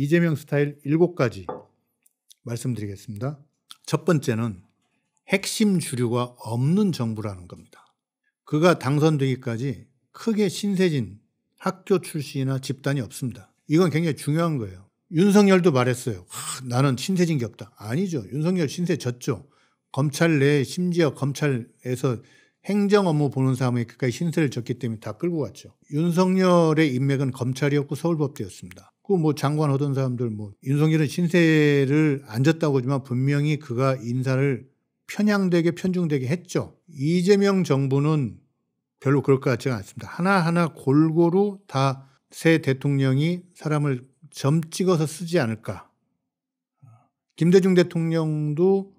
이재명 스타일 7가지 말씀드리겠습니다. 첫 번째는 핵심 주류가 없는 정부라는 겁니다. 그가 당선되기까지 크게 신세진 학교 출신이나 집단이 없습니다. 이건 굉장히 중요한 거예요. 윤석열도 말했어요. 나는 신세진 게 없다. 아니죠. 윤석열 신세 졌죠. 검찰 내에 심지어 검찰에서 행정 업무 보는 사람이 그까지 신세를 졌기 때문에 다 끌고 갔죠. 윤석열의 인맥은 검찰이었고 서울법대였습니다. 그 뭐 장관 하던 사람들 윤석열은 신세를 안 졌다고 하지만 분명히 그가 인사를 편향되게 편중되게 했죠. 이재명 정부는 별로 그럴 것 같지가 않습니다. 하나하나 골고루 다 새 대통령이 사람을 점 찍어서 쓰지 않을까. 김대중 대통령도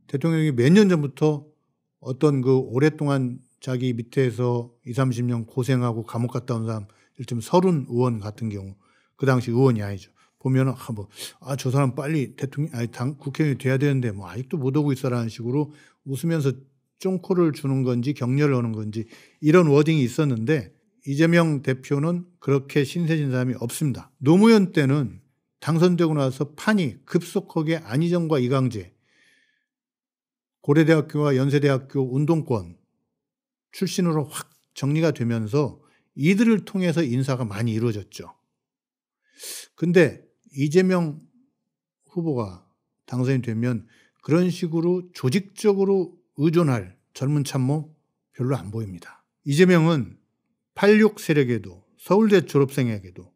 대통령이 몇 년 전부터 어떤 그 오랫동안 자기 밑에서 20, 30년 고생하고 감옥 갔다 온 사람, 일테면 서른 의원 같은 경우, 그 당시 의원이 아니죠. 보면은 저 사람 빨리 국회의원이 돼야 되는데 아직도 못 오고 있어라는 식으로 웃으면서 쫑코를 주는 건지 격려를 하는 건지 이런 워딩이 있었는데 이재명 대표는 그렇게 신세진 사람이 없습니다. 노무현 때는 당선되고 나서 판이 급속하게 안희정과 이강재, 고려대학교와 연세대학교 운동권 출신으로 확 정리가 되면서 이들을 통해서 인사가 많이 이루어졌죠. 근데 이재명 후보가 당선이 되면 그런 식으로 조직적으로 의존할 젊은 참모 별로 안 보입니다. 이재명은 86 세력에도 서울대 졸업생에게도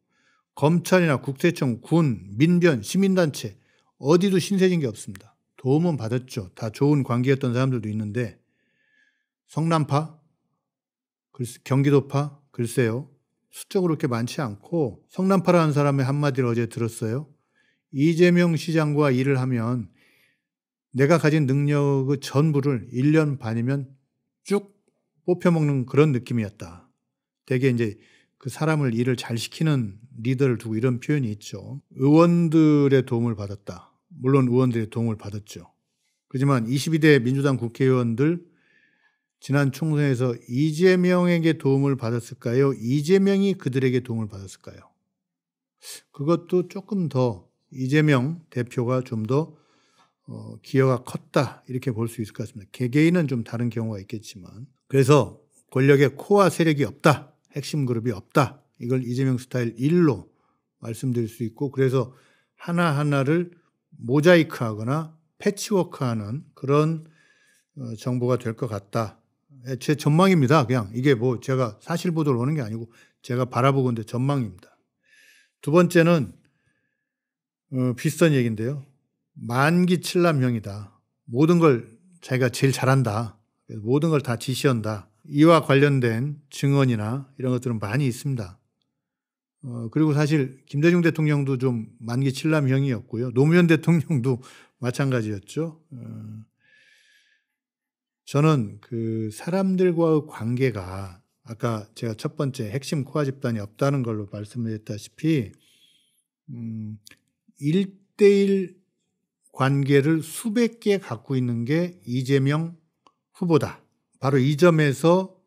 검찰이나 국세청, 군, 민변, 시민단체 어디도 신세진 게 없습니다. 도움은 받았죠. 다 좋은 관계였던 사람들도 있는데 성남파, 경기도파, 글쎄요. 수적으로 그렇게 많지 않고 성남파라는 사람의 한마디를 어제 들었어요. 이재명 시장과 일을 하면 내가 가진 능력의 전부를 1년 반이면 쭉 뽑혀먹는 그런 느낌이었다. 되게 이제 그 사람을 일을 잘 시키는 리더를 두고 이런 표현이 있죠. 의원들의 도움을 받았다. 물론 의원들의 도움을 받았죠. 그렇지만 22대 민주당 국회의원들 지난 총선에서 이재명에게 도움을 받았을까요? 이재명이 그들에게 도움을 받았을까요? 그것도 조금 더 이재명 대표가 좀 더 기여가 컸다 이렇게 볼 수 있을 것 같습니다. 개개인은 좀 다른 경우가 있겠지만 그래서 권력의 코어 세력이 없다. 핵심 그룹이 없다. 이걸 이재명 스타일 1로 말씀드릴 수 있고 그래서 하나하나를 모자이크하거나 패치워크하는 그런 정보가 될 것 같다. 제 전망입니다. 그냥 이게 제가 사실 보도를 하는 게 아니고 제가 바라보고 있는데 전망입니다. 두 번째는 비슷한 얘기인데요. 만기 칠남형이다. 모든 걸 자기가 제일 잘한다. 모든 걸 다 지시한다. 이와 관련된 증언이나 이런 것들은 많이 있습니다. 그리고 사실 김대중 대통령도 좀 만기 칠남형이었고요. 노무현 대통령도 마찬가지였죠. 저는 그 사람들과의 관계가 아까 제가 첫 번째 핵심 코어 집단이 없다는 걸로 말씀드렸다시피 1대1 관계를 수백 개 갖고 있는 게 이재명 후보다. 바로 이 점에서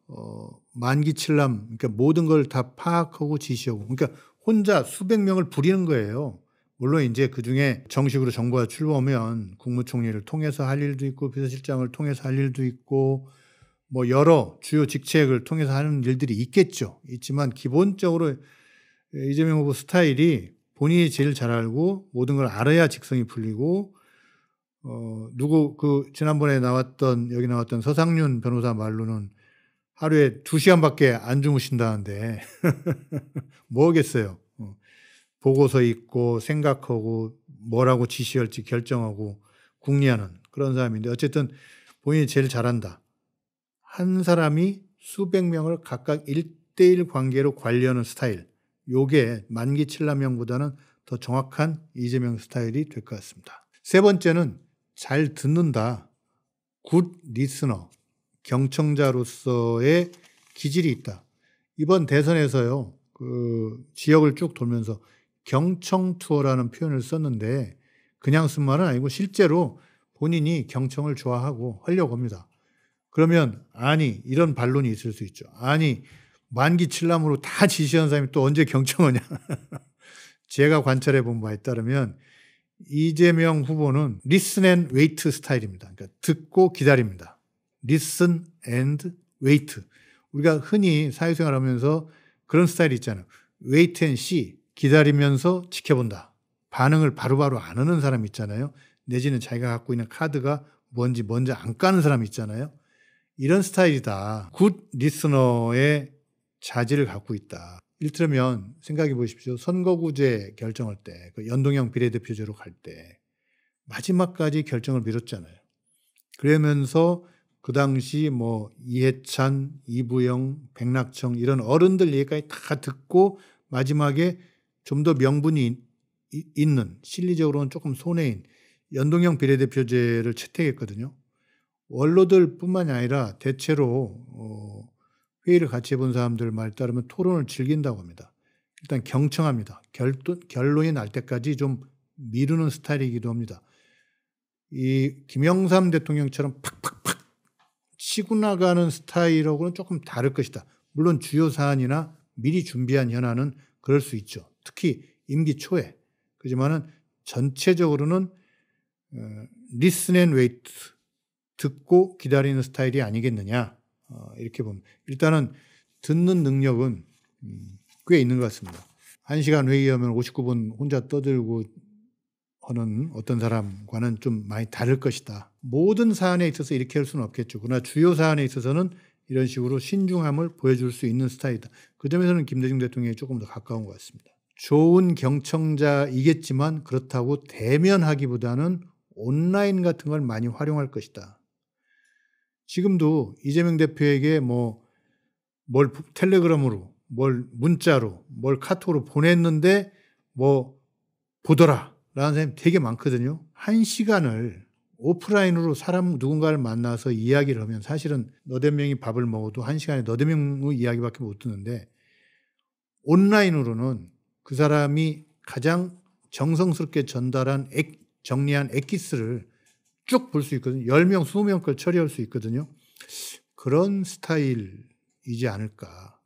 만기 칠남, 그러니까 모든 걸 다 파악하고 지시하고, 그러니까 혼자 수백 명을 부리는 거예요. 물론 이제 그 중에 정식으로 정부가 출범하면 국무총리를 통해서 할 일도 있고, 비서실장을 통해서 할 일도 있고, 여러 주요 직책을 통해서 하는 일들이 있겠죠. 있지만 기본적으로 이재명 후보 스타일이 본인이 제일 잘 알고 모든 걸 알아야 직성이 풀리고, 지난번에 여기 나왔던 서상윤 변호사 말로는 하루에 2시간밖에 안 주무신다는데, 뭐겠어요. 보고서 읽고 생각하고 뭐라고 지시할지 결정하고 궁리하는 그런 사람인데 어쨌든 본인이 제일 잘한다. 한 사람이 수백 명을 각각 1대1 관계로 관리하는 스타일. 요게 만기 칠남형보다는 더 정확한 이재명 스타일이 될 것 같습니다. 세 번째는 잘 듣는다. 굿 리스너. 경청자로서의 기질이 있다. 이번 대선에서요. 그 지역을 쭉 돌면서 경청 투어라는 표현을 썼는데 그냥 쓴 말은 아니고 실제로 본인이 경청을 좋아하고 하려고 합니다. 그러면 이런 반론이 있을 수 있죠. 만기 칠남으로 다 지시하는 사람이 또 언제 경청하냐. 제가 관찰해 본 바에 따르면 이재명 후보는 listen and wait 스타일입니다. 그러니까 듣고 기다립니다. listen and wait. 우리가 흔히 사회생활하면서 그런 스타일이 있잖아요. wait and see. 기다리면서 지켜본다. 반응을 바로바로 안 하는 사람 있잖아요. 내지는 자기가 갖고 있는 카드가 뭔지 먼저 안 까는 사람 있잖아요. 이런 스타일이다. 굿 리스너의 자질을 갖고 있다. 이를테면 생각해 보십시오. 선거구제 결정할 때, 그 연동형 비례대표제로 갈 때 마지막까지 결정을 미뤘잖아요. 그러면서 그 당시 뭐 이해찬, 이부영, 백낙청 이런 어른들 얘기까지 다 듣고 마지막에 좀 더 명분이 있는, 실리적으로는 조금 손해인 연동형 비례대표제를 채택했거든요. 원로들뿐만이 아니라 대체로 회의를 같이 해본 사람들 말 따르면 토론을 즐긴다고 합니다. 일단 경청합니다. 결론이 날 때까지 좀 미루는 스타일이기도 합니다. 이 김영삼 대통령처럼 팍팍팍 치고 나가는 스타일하고는 조금 다를 것이다. 물론 주요 사안이나 미리 준비한 현안은 그럴 수 있죠. 특히 임기 초에. 그렇지만은 전체적으로는 listen and wait, 듣고 기다리는 스타일이 아니겠느냐, 이렇게 보면 일단은 듣는 능력은 꽤 있는 것 같습니다. 1시간 회의하면 59분 혼자 떠들고 하는 어떤 사람과는 좀 많이 다를 것이다. 모든 사안에 있어서 이렇게 할 수는 없겠죠. 그러나 주요 사안에 있어서는 이런 식으로 신중함을 보여줄 수 있는 스타일이다. 그 점에서는 김대중 대통령이 조금 더 가까운 것 같습니다. 좋은 경청자이겠지만 그렇다고 대면하기보다는 온라인 같은 걸 많이 활용할 것이다. 지금도 이재명 대표에게 뭘 텔레그램으로, 뭘 문자로, 뭘 카톡으로 보냈는데 보더라 라는 사람이 되게 많거든요. 1시간을 오프라인으로 사람 누군가를 만나서 이야기를 하면 사실은 너댓 명이 밥을 먹어도 1시간에 너댓 명의 이야기밖에 못 듣는데, 온라인으로는 그 사람이 가장 정성스럽게 정리한 엑기스를 쭉 볼 수 있거든요. 10명, 20명 걸 처리할 수 있거든요. 그런 스타일이지 않을까.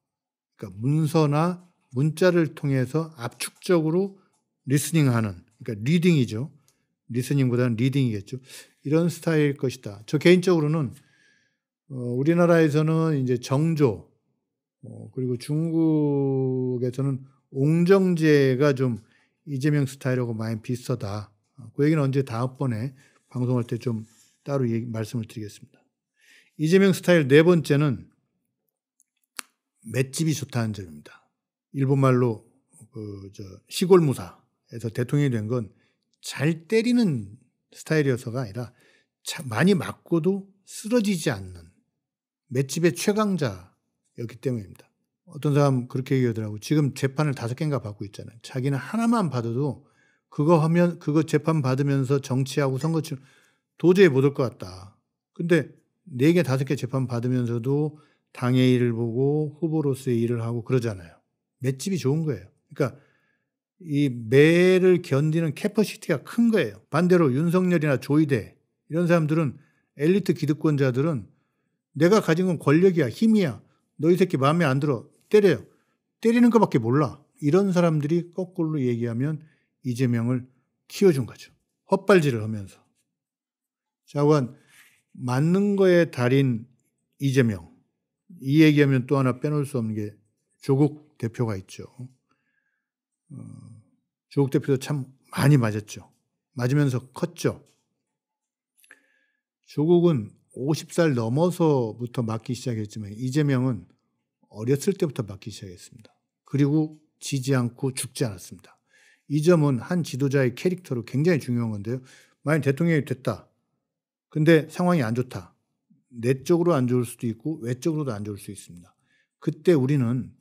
그러니까 문서나 문자를 통해서 압축적으로 리스닝하는, 그러니까 리딩이죠. 리스닝보다는 리딩이겠죠. 이런 스타일일 것이다. 저 개인적으로는 우리나라에서는 이제 정조, 그리고 중국에서는 옹정제가 좀 이재명 스타일하고 많이 비슷하다. 그 얘기는 언제 다음번에 방송할 때 좀 따로 말씀을 드리겠습니다. 이재명 스타일 네 번째는 맷집이 좋다는 점입니다. 일본말로 시골무사에서 대통령이 된 건 잘 때리는 스타일이어서가 아니라 많이 맞고도 쓰러지지 않는 맷집의 최강자였기 때문입니다. 어떤 사람 그렇게 얘기하더라고요. 지금 재판을 5개인가 받고 있잖아요. 자기는 하나만 받아도 그거 재판 받으면서 정치하고 선거 치르 도저히 못 올 것 같다. 근데 4개, 5개 재판 받으면서도 당의 일을 보고 후보로서의 일을 하고 그러잖아요. 맷집이 좋은 거예요. 그러니까 이 매를 견디는 캐퍼시티가 큰 거예요. 반대로 윤석열이나 조이대 이런 사람들은, 엘리트 기득권자들은 내가 가진 건 권력이야, 힘이야. 너 이 새끼 마음에 안 들어. 때려요. 때리는 것밖에 몰라. 이런 사람들이 거꾸로 얘기하면 이재명을 키워준 거죠. 헛발질을 하면서. 자관 맞는 거에 달인 이재명. 이 얘기하면 또 하나 빼놓을 수 없는 게 조국 대표가 있죠. 조국 대표도 참 많이 맞았죠. 맞으면서 컸죠. 조국은 50살 넘어서부터 맞기 시작했지만 이재명은 어렸을 때부터 맞기 시작했습니다. 그리고 지지 않고 죽지 않았습니다. 이 점은 한 지도자의 캐릭터로 굉장히 중요한 건데요. 만약 대통령이 됐다. 근데 상황이 안 좋다. 내적으로 안 좋을 수도 있고 외적으로도 안 좋을 수 있습니다. 그때 우리는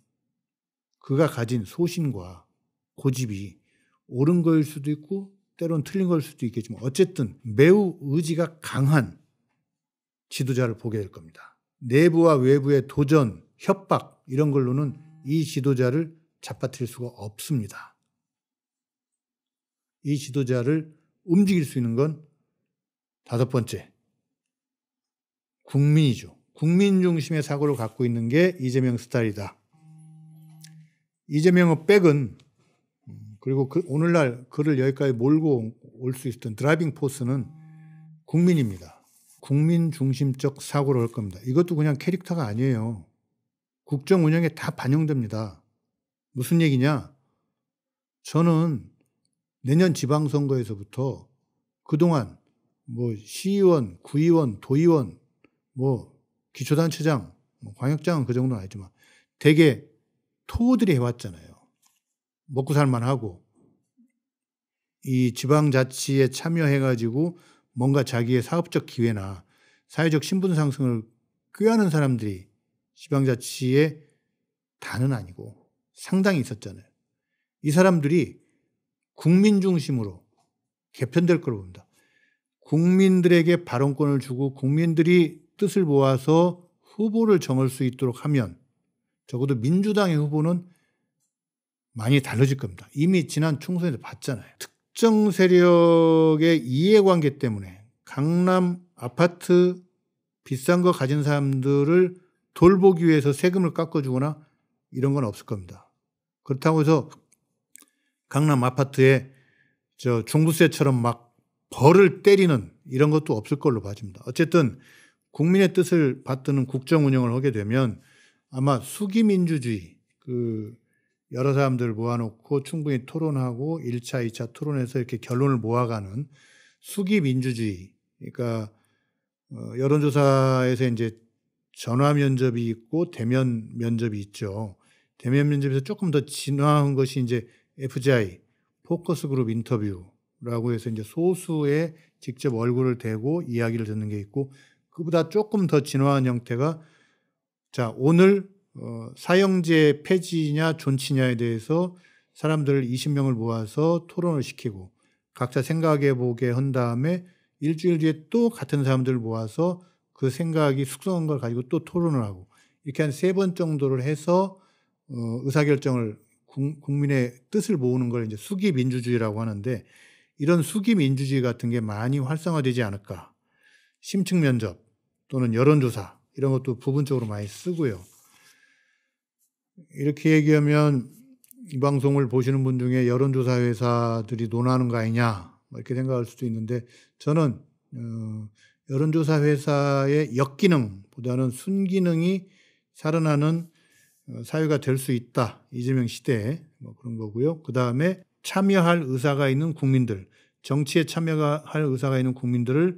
그가 가진 소신과 고집이 옳은 거일 수도 있고 때로는 틀린 거일 수도 있겠지만 어쨌든 매우 의지가 강한 지도자를 보게 될 겁니다. 내부와 외부의 도전, 협박 이런 걸로는 이 지도자를 잡아뜨릴 수가 없습니다. 이 지도자를 움직일 수 있는 건 5번째, 국민이죠. 국민 중심의 사고를 갖고 있는 게 이재명 스타일이다. 이재명의 백은 그리고 오늘날 그를 여기까지 몰고 올 수 있었던 드라이빙 포스는 국민입니다. 국민 중심적 사고를 할 겁니다. 이것도 그냥 캐릭터가 아니에요. 국정 운영에 다 반영됩니다. 무슨 얘기냐? 저는 내년 지방선거에서부터 그동안 뭐 시의원, 구의원, 도의원, 뭐 기초단체장, 뭐 광역장은 그 정도는 아니지만 되게 토들이 해왔잖아요. 먹고 살만하고 이 지방자치에 참여해가지고 뭔가 자기의 사업적 기회나 사회적 신분 상승을 꾀하는 사람들이 지방자치에 다는 아니고 상당히 있었잖아요. 이 사람들이 국민 중심으로 개편될 거로 봅니다. 국민들에게 발언권을 주고 국민들이 뜻을 모아서 후보를 정할 수 있도록 하면 적어도 민주당의 후보는 많이 달라질 겁니다. 이미 지난 총선에서 봤잖아요. 특정 세력의 이해관계 때문에 강남 아파트 비싼 거 가진 사람들을 돌보기 위해서 세금을 깎아주거나 이런 건 없을 겁니다. 그렇다고 해서 강남 아파트에 종부세처럼 막 벌을 때리는 이런 것도 없을 걸로 봐집니다. 어쨌든 국민의 뜻을 받드는 국정 운영을 하게 되면 아마 수기민주주의, 여러 사람들을 모아놓고 충분히 토론하고 1차, 2차 토론해서 이렇게 결론을 모아가는 수기민주주의. 그러니까 여론조사에서 이제 전화 면접이 있고 대면 면접이 있죠. 대면 면접에서 조금 더 진화한 것이 이제 FGI, 포커스 그룹 인터뷰라고 해서 이제 소수의 직접 얼굴을 대고 이야기를 듣는 게 있고, 그보다 조금 더 진화한 형태가 자, 오늘 사형제 폐지냐 존치냐에 대해서 사람들 20명을 모아서 토론을 시키고 각자 생각해 보게 한 다음에 일주일 뒤에 또 같은 사람들을 모아서 그 생각이 숙성한 걸 가지고 또 토론을 하고 이렇게 한 3번 정도를 해서 의사결정을 국민의 뜻을 모으는 걸 이제 수기민주주의라고 하는데, 이런 수기민주주의 같은 게 많이 활성화되지 않을까. 심층 면접 또는 여론조사 이런 것도 부분적으로 많이 쓰고요. 이렇게 얘기하면 이 방송을 보시는 분 중에 여론조사 회사들이 논하는 거 아니냐 이렇게 생각할 수도 있는데, 저는 여론조사 회사의 역기능보다는 순기능이 살아나는 사회가 될 수 있다. 이재명 시대에 뭐 그런 거고요. 그 다음에 참여할 의사가 있는 국민들, 정치에 참여할 의사가 있는 국민들을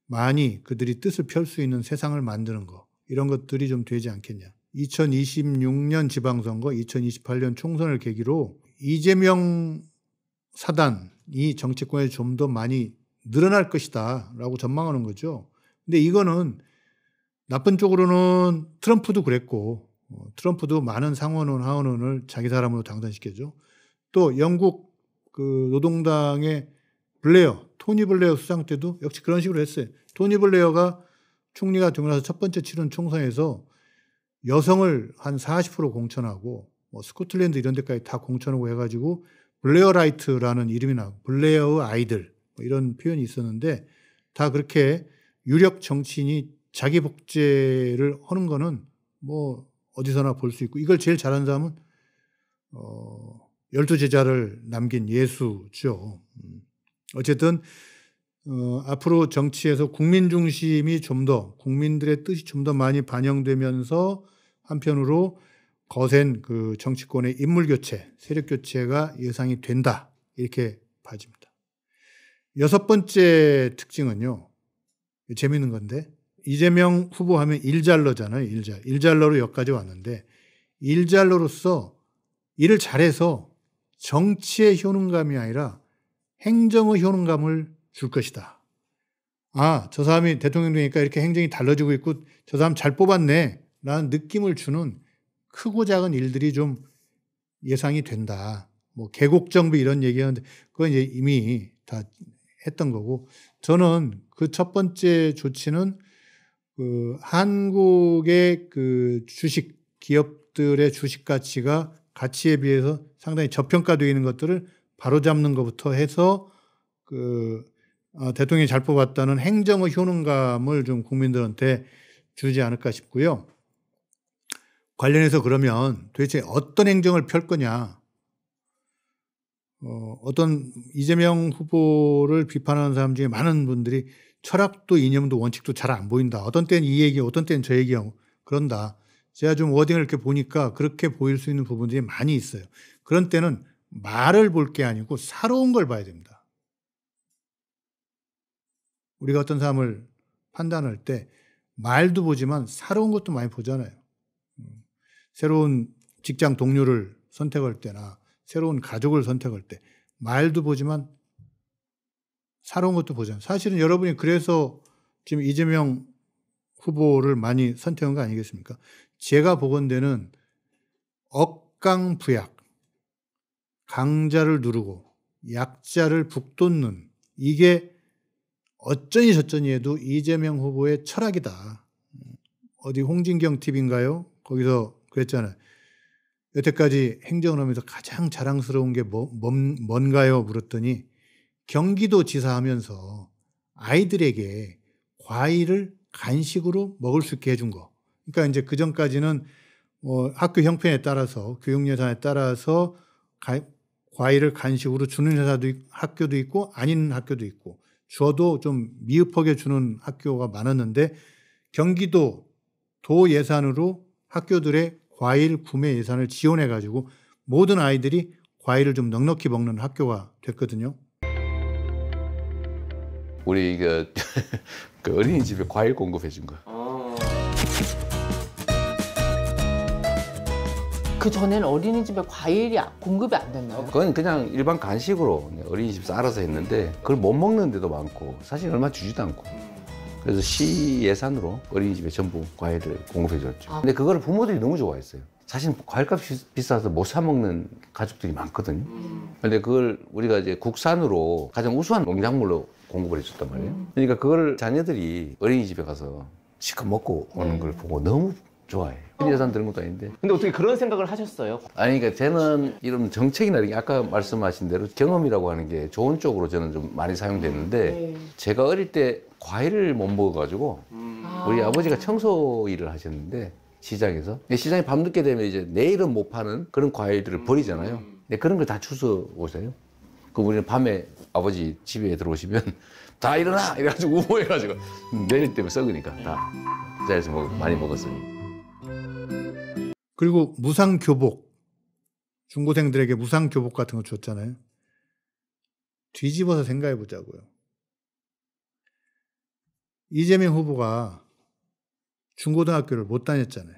많이 그들이 뜻을 펼 수 있는 세상을 만드는 거, 이런 것들이 좀 되지 않겠냐. 2026년 지방선거, 2028년 총선을 계기로 이재명 사단이 정치권에 좀 더 많이 늘어날 것이다 라고 전망하는 거죠. 근데 이거는 나쁜 쪽으로는 트럼프도 그랬고, 트럼프도 많은 상원의원, 하원의원을 자기 사람으로 당선시켰죠. 또 영국 노동당의 블레어, 토니 블레어 수상 때도 역시 그런 식으로 했어요. 토니 블레어가 총리가 되고 나서 첫 번째 치른 총선에서 여성을 한 40% 공천하고 뭐 스코틀랜드 이런 데까지 다 공천하고 해가지고 블레어 라이트라는 이름이 나고 블레어의 아이들 뭐 이런 표현이 있었는데, 다 그렇게 유력 정치인이 자기 복제를 하는 거는 뭐 어디서나 볼 수 있고, 이걸 제일 잘하는 사람은 12제자를 남긴 예수죠. 어쨌든 앞으로 정치에서 국민 중심이 좀 더, 국민들의 뜻이 좀 더 많이 반영되면서 한편으로 거센 그 정치권의 인물 교체, 세력 교체가 예상이 된다. 이렇게 봐집니다. 6번째 특징은요. 재미있는 건데, 이재명 후보 하면 일잘러잖아요. 일잘러로 여기까지 왔는데, 일잘러로서 일을 잘해서 정치의 효능감이 아니라 행정의 효능감을 줄 것이다. 아, 저 사람이 대통령 되니까 이렇게 행정이 달라지고 있고 저 사람 잘 뽑았네 라는 느낌을 주는 크고 작은 일들이 좀 예상이 된다. 뭐 계곡정비 이런 얘기하는데 그건 이제 이미 다 했던 거고, 저는 그 첫 번째 조치는 한국의 주식 기업들의 주식 가치에 비해서 상당히 저평가되어 있는 것들을 바로잡는 것부터 해서 대통령이 잘 뽑았다는 행정의 효능감을 좀 국민들한테 주지 않을까 싶고요. 관련해서 그러면 도대체 어떤 행정을 펼 거냐. 어떤 이재명 후보를 비판하는 사람 중에 많은 분들이 철학도 이념도 원칙도 잘 안 보인다. 어떤 때는 이 얘기, 어떤 때는 저 얘기하고 그런다. 제가 좀 워딩을 이렇게 보니까 그렇게 보일 수 있는 부분들이 많이 있어요. 그런 때는 말을 볼 게 아니고 살아온 걸 봐야 됩니다. 우리가 어떤 사람을 판단할 때 말도 보지만 살아온 것도 많이 보잖아요. 새로운 직장 동료를 선택할 때나 새로운 가족을 선택할 때 말도 보지만 살아온 것도 보잖아요. 사실은 여러분이 그래서 지금 이재명 후보를 많이 선택한 거 아니겠습니까? 제가 보건대는 억강부약, 강자를 누르고 약자를 북돋는 이게 어쩌니 저쩌니 해도 이재명 후보의 철학이다. 어디 홍진경 TV인가요? 거기서 그랬잖아요. 여태까지 행정을 하면서 가장 자랑스러운 게 뭔가요? 물었더니 경기도 지사 하면서 아이들에게 과일을 간식으로 먹을 수 있게 해준 거. 그러니까 이제 그 전까지는 학교 형편에 따라서 교육 예산에 따라서 과일을 간식으로 주는 학교도 있고 아닌 학교도 있고 줘도 좀 미흡하게 주는 학교가 많았는데 경기도 도 예산으로 학교들의 과일 구매 예산을 지원해 가지고 모든 아이들이 과일을 좀 넉넉히 먹는 학교가 됐거든요. 우리 그 어린이집에 과일 공급해 준 거. 그 전에는 어린이집에 과일이 공급이 안 됐나요? 그건 그냥 일반 간식으로 어린이집에서 알아서 했는데 그걸 못 먹는 데도 많고 사실 얼마 주지도 않고 그래서 시 예산으로 어린이집에 전부 과일을 공급해 줬죠. 근데 그거를 부모들이 너무 좋아했어요. 사실 과일값이 비싸서 못 사 먹는 가족들이 많거든요. 근데 그걸 우리가 이제 국산으로 가장 우수한 농작물로 공급을 해줬단 말이에요. 그러니까 그걸 자녀들이 어린이집에 가서 실컷 먹고 오는 걸 보고 너무 좋아해. 예산 드는 것도 아닌데. 근데 어떻게 그런 생각을 하셨어요? 아니, 그러니까 저는 이런 정책이나 이런 게 아까 말씀하신 대로 경험이라고 하는 게 좋은 쪽으로 저는 좀 많이 사용됐는데 제가 어릴 때 과일을 못 먹어가지고 우리 아버지가 청소 일을 하셨는데 시장에서 시장에 밤늦게 되면 이제 내일은 못 파는 그런 과일들을 버리잖아요. 근데 그런 걸 다 주워 오세요. 그 우리는 밤에 아버지 집에 들어오시면 다 일어나! 이래가지고 우모해가지고 내일 때문에 썩으니까 다 그 자리에서 많이 먹었어요. 그리고 무상교복, 중고생들에게 무상교복 같은 거 줬잖아요. 뒤집어서 생각해 보자고요. 이재명 후보가 중고등학교를 못 다녔잖아요.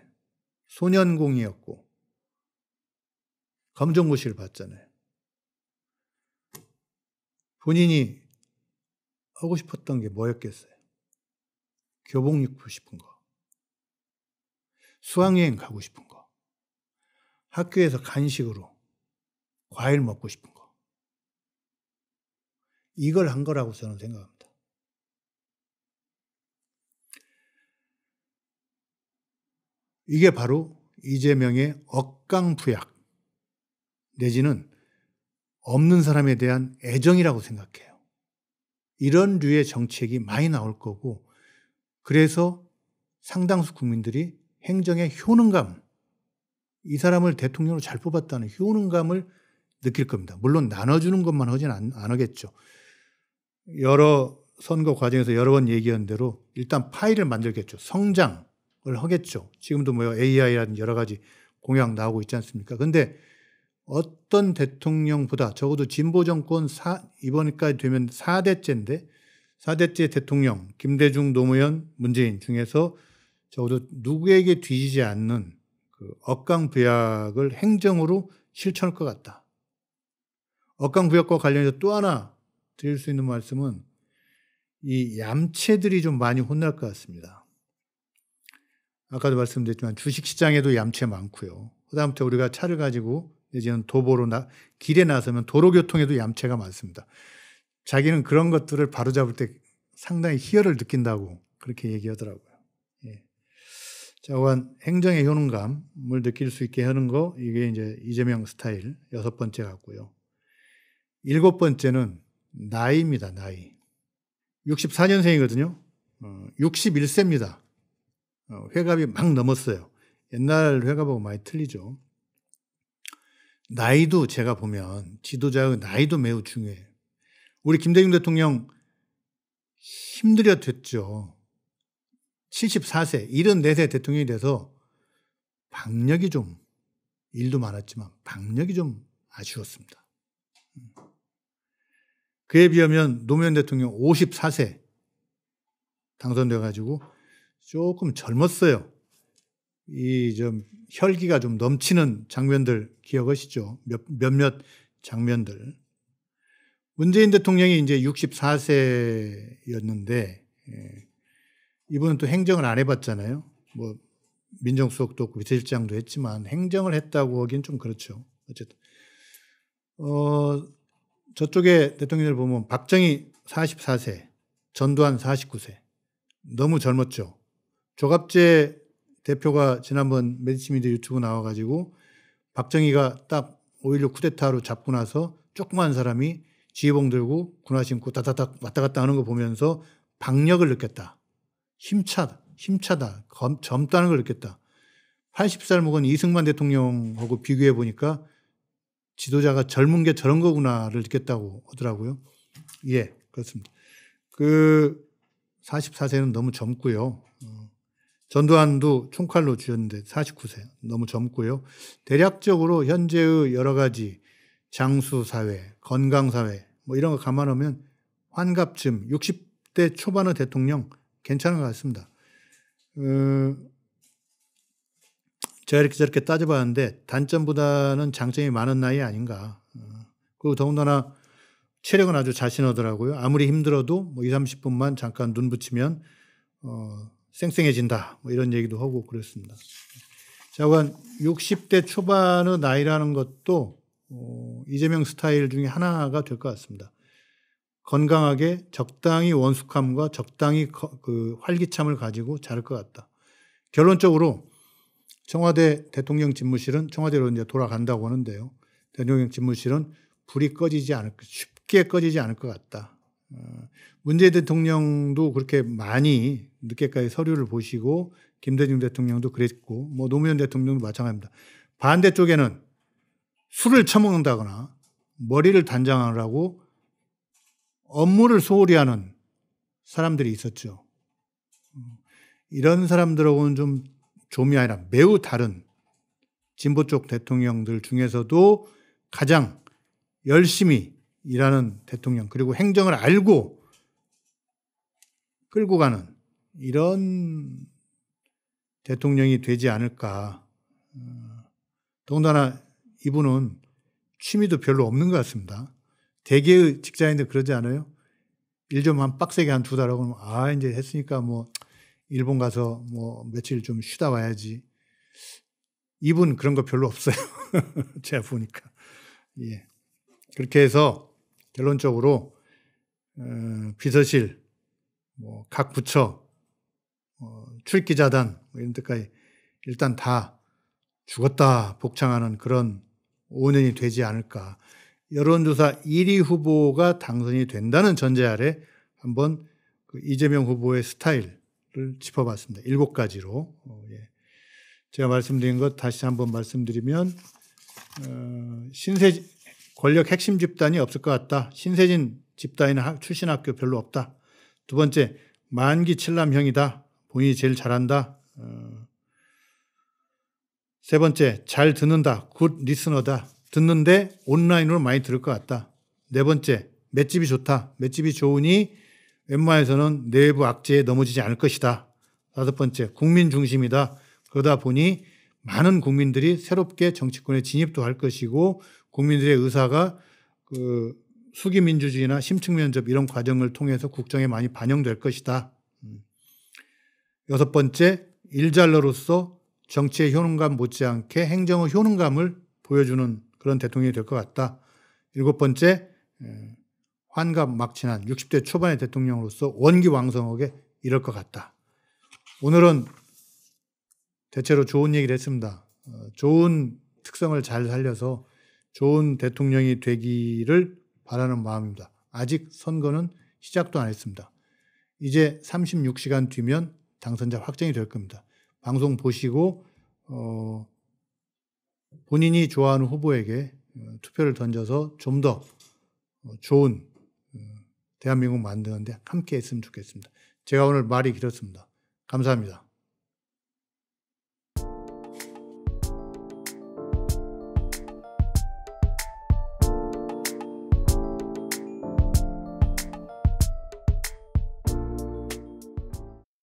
소년공이었고 검정고시를 봤잖아요. 본인이 하고 싶었던 게 뭐였겠어요? 교복 입고 싶은 거, 수학여행 가고 싶은 거, 학교에서 간식으로 과일 먹고 싶은 거. 이걸 한 거라고 저는 생각합니다. 이게 바로 이재명의 억강부약 내지는 없는 사람에 대한 애정이라고 생각해요. 이런 류의 정책이 많이 나올 거고 그래서 상당수 국민들이 행정의 효능감, 이 사람을 대통령으로 잘 뽑았다는 효능감을 느낄 겁니다. 물론 나눠주는 것만 하진 안 하겠죠. 여러 선거 과정에서 여러 번 얘기한 대로 일단 파일을 만들겠죠. 성장을 하겠죠. 지금도 뭐 AI라든지 여러 가지 공약 나오고 있지 않습니까? 근데 어떤 대통령보다 적어도 진보 정권 이번까지 되면 4대째인데 4대째 대통령 김대중, 노무현, 문재인 중에서 적어도 누구에게 뒤지지 않는 그 억강부약을 행정으로 실천할 것 같다. 억강부약과 관련해서 또 하나 드릴 수 있는 말씀은 이 얌체들이 좀 많이 혼날 것 같습니다. 아까도 말씀드렸지만 주식시장에도 얌체 많고요. 그다음부터 우리가 차를 가지고 내지는 도보로 길에 나서면 도로교통에도 얌체가 많습니다. 자기는 그런 것들을 바로잡을 때 상당히 희열을 느낀다고 그렇게 얘기하더라고요. 예. 자, 또한 행정의 효능감을 느낄 수 있게 하는 거, 이게 이제 이재명 스타일 6번째 같고요. 7번째는 나이입니다. 나이. 64년생이거든요. 61세입니다. 회갑이 막 넘었어요. 옛날 회갑하고 많이 틀리죠. 나이도 제가 보면 지도자의 나이도 매우 중요해요. 우리 김대중 대통령 힘들어 됐죠. 74세, 74세 대통령이 돼서 박력이 좀, 일도 많았지만 박력이 좀 아쉬웠습니다. 그에 비하면 노무현 대통령 54세 당선돼가지고 조금 젊었어요. 이 좀 혈기가 좀 넘치는 장면들 기억하시죠? 몇몇 장면들. 문재인 대통령이 이제 64세였는데 이분은 또 행정을 안 해봤잖아요. 뭐 민정수석도 없고 비서실장도 했지만 행정을 했다고 하긴 좀 그렇죠. 어쨌든 저쪽에 대통령을 보면 박정희 44세, 전두환 49세. 너무 젊었죠. 조갑재 대표가 지난번 메디치미디어 유튜브 나와가지고 박정희가 딱 5.16 쿠데타로 잡고 나서 조그만 사람이 지휘봉 들고 군화 신고 다다닥 왔다 갔다 하는 거 보면서 박력을 느꼈다. 힘차다. 젊다는 걸 느꼈다. 80살 먹은 이승만 대통령하고 비교해 보니까 지도자가 젊은 게 저런 거구나를 느꼈다고 하더라고요. 예, 그렇습니다. 그 44세는 너무 젊고요. 전두환도 총칼로 죽였는데 49세 너무 젊고요. 대략적으로 현재의 여러 가지 장수사회, 건강사회 뭐 이런 거 감안하면 환갑쯤 60대 초반의 대통령 괜찮은 것 같습니다. 제가 이렇게 저렇게 따져봤는데 단점보다는 장점이 많은 나이 아닌가. 그리고 더군다나 체력은 아주 자신하더라고요. 아무리 힘들어도 뭐 20, 30분만 잠깐 눈 붙이면 쌩쌩해진다. 뭐 이런 얘기도 하고 그랬습니다. 자, 60대 초반의 나이라는 것도 이재명 스타일 중에 하나가 될 것 같습니다. 건강하게 적당히 원숙함과 적당히 그 활기참을 가지고 자랄 것 같다. 결론적으로 청와대 대통령 집무실은 청와대로 이제 돌아간다고 하는데요. 대통령 집무실은 쉽게 꺼지지 않을 것 같다. 문재인 대통령도 그렇게 많이 늦게까지 서류를 보시고 김대중 대통령도 그랬고 뭐 노무현 대통령도 마찬가지입니다. 반대쪽에는 술을 처먹는다거나 머리를 단장하라고 업무를 소홀히 하는 사람들이 있었죠. 이런 사람들하고는 좀 좀이 아니라 매우 다른 진보 쪽 대통령들 중에서도 가장 열심히 일하는 대통령 그리고 행정을 알고 끌고 가는 이런 대통령이 되지 않을까. 더군다나 이분은 취미도 별로 없는 것 같습니다. 대개의 직장인들 그러지 않아요? 일 좀 한 빡세게 한 2달 하고 이제 했으니까 뭐 일본 가서 뭐 며칠 좀 쉬다 와야지. 이분 그런 거 별로 없어요. 제가 보니까. 예. 그렇게 해서 결론적으로 비서실, 뭐 각 부처, 출기자단 이런 데까지 일단 다 죽었다 복창하는 그런 5년이 되지 않을까. 여론조사 1위 후보가 당선이 된다는 전제 아래 한번 그 이재명 후보의 스타일을 짚어봤습니다. 7가지로. 예. 제가 말씀드린 것 다시 한번 말씀드리면 권력 핵심 집단이 없을 것 같다. 신세진 집단이나 출신 학교 별로 없다. 두 번째, 만기 칠남형이다. 본인이 제일 잘한다. 세 번째, 잘 듣는다. 굿 리스너다. 듣는데 온라인으로 많이 들을 것 같다. 네 번째, 맷집이 좋다. 맷집이 좋으니 웬만해서는 내부 악재에 넘어지지 않을 것이다. 다섯 번째, 국민 중심이다. 그러다 보니 많은 국민들이 새롭게 정치권에 진입도 할 것이고 국민들의 의사가 그 수기민주주의나 심층면접 이런 과정을 통해서 국정에 많이 반영될 것이다. 여섯 번째, 일잘러로서 정치의 효능감 못지않게 행정의 효능감을 보여주는 그런 대통령이 될 것 같다. 일곱 번째, 환갑 막친한 60대 초반의 대통령으로서 원기왕성하게 이럴 것 같다. 오늘은 대체로 좋은 얘기를 했습니다. 좋은 특성을 잘 살려서 좋은 대통령이 되기를 바라는 마음입니다. 아직 선거는 시작도 안 했습니다. 이제 36시간 뒤면 당선자 확정이 될 겁니다. 방송 보시고 본인이 좋아하는 후보에게 투표를 던져서 좀 더 좋은 대한민국 만드는데 함께 했으면 좋겠습니다. 제가 오늘 말이 길었습니다. 감사합니다.